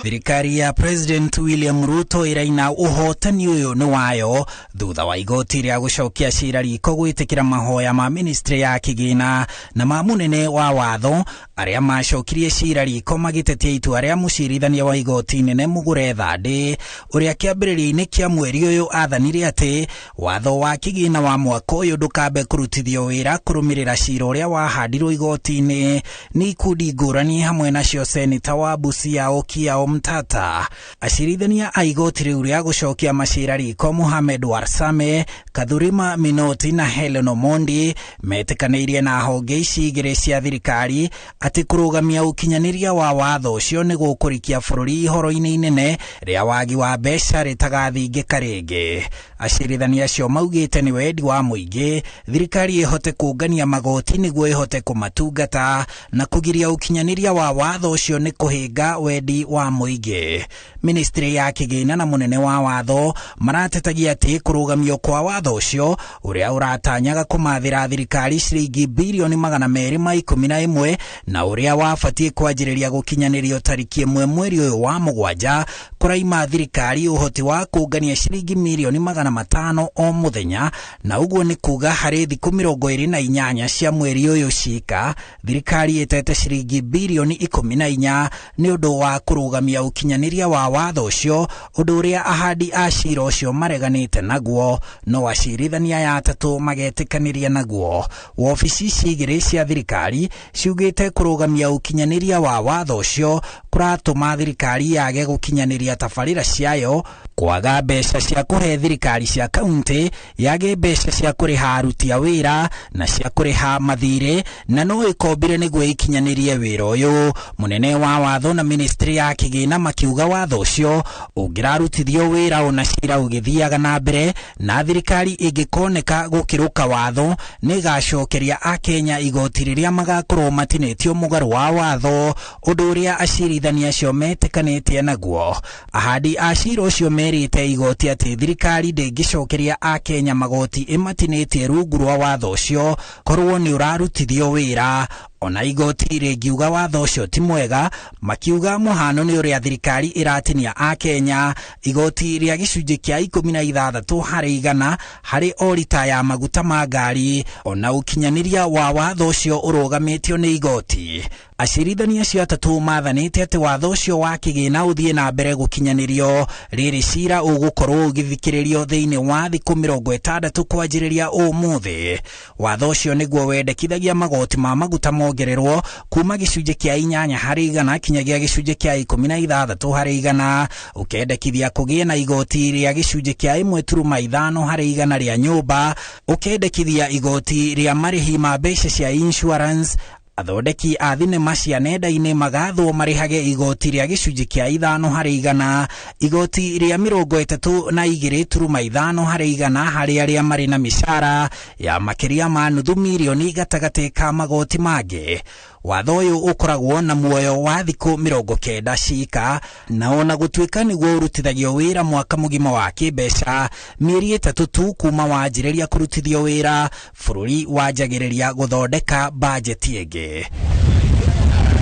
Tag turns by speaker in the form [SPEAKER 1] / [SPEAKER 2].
[SPEAKER 1] Thirikari ya President William Ruto iraina uhotani uyu ni wayo thutha wa igoti ria gucokia cira riko gwitikira mahoya ma ministry ya kigina na ma munene wa watho aria macokirie cira riko magitetia itua ria mucirithania wa igoti nene Mugure Thandi uria kiambiriria-ini kia mweri uyu athanire ati watho wa kigina wa mwaka uyu ndukambe kurutithio wira kurumirira cira uria wahandirwo igoti-ini ni ikundi ngurani hamwe nacio seneta wa Busia Okiya Omtata. Acirithania a igoti riu ria gucokia macira riko Mohamed Warsame, Kadhurima Minoti na Helen Omondi metikanirie na honge ici igiri cia thirikari ati kurugamia ukinyaniria wa watho ucio ni gukurikia bururi ihoro-ini inene ria wagi wa mbeca ritagathingika ringi. Acirithania acio maugite ni wendi wa muingi thirikari ihote kungania magoti niguo ihote kumatungata na kugiria ukinyaniria wa watho ucio ni kuhinga wendi wa muingi. Ministry ya kigina na munene wa watho maratetagia ati kurugamio kwa watho ucio uria uratanyaga kumathira thirikari ciringi bilioni 211 na uria wafatie kwanjiriria gukinyanirio tariki 1 mweri uyu wa mugwanja kuraima thirikari uhoti wa kungania ciringi milioni 500 o muthenya, na uguo ni kuga hari thiku 28 cia mweri uyu cika thirikari itete ciringi bilioni 14 ni undu wa kurugamia ukinyaniria wa watho ucio, undu uria ahandi a cira ucio mareganite naguo no acirithania ya atatu magetikaniria naguo. Wobici cigiri cia thirikari ciugite kurugamia ukinyaniria wa watho ucio kuratuma thirikari yage gukinyaniria tabarira ciayo, kwaga mbeca cia kuhe thirikari cia kaunti, yage mbeca cia kuriha aruti a wira na cia kuriha mathire, na no ikombire niguo ikinyanirie wira uyu. Munene wa watho na ministry ya kigina makiuga watho ucio ungirarutithio wira ona cira ugithiaga na mbere na thirikari ingikoneka gukiruka watho ni gacokeria a Kenya igoti riria magakorwo matinitio mugaru wa watho, undu uria acirithania acio metikanitie naguo. Ahandi a cira ucio merite igoti ati thirikari ndingicokeria a Kenya magoti imatinitie rungu rwa watho ucio korwo ni urarutithio wira. Ona igoti ringiuga watho ucio ti mwega, makiuga muhano ni uria thirikari iratinia a Kenya igoti ria gicunji kia 16 hari igana hari o lita ya maguta ma ngari, ona ukinyaniria wa watho ucio urugamitio ni igoti. Acirithania acio atatu mathanite ati watho ucio wa kigina uthie na mbere gukinyanirio, riri cira ugukorwo ugithikiririo thiini wa thiku 60 kwanjiriria umuthi. Watho ucio niguo wendekithagia magoti ma maguta mongererwo kuma gicunji kia 8 hari igana kinyagia gicunji kia 16 hari igana, ukendekithia kugie na igoti ria gicunji kia 1.5 hari igana ria nyumba, ukendekithia igoti ria marihi ma mbeca cia insurance. Athondeki a thinema cia nenda-ini magathwo marihage igoti ria gicunji kia 5 hari igana, igoti ria 32.5 hari igana hari aria mari na mishara ya makiria ma nuthu milioni gatagati ka magoti mangi. Watho uyu ukoragwo na muoyo wa thiku 90 cika, na ona gutuika niguo urutithagio wira mwaka mugima wa kimbeca, mieri 3 tu kuma wanjiriria kurutithio wira, bururi wanjagiriria guthondeka budget ingi.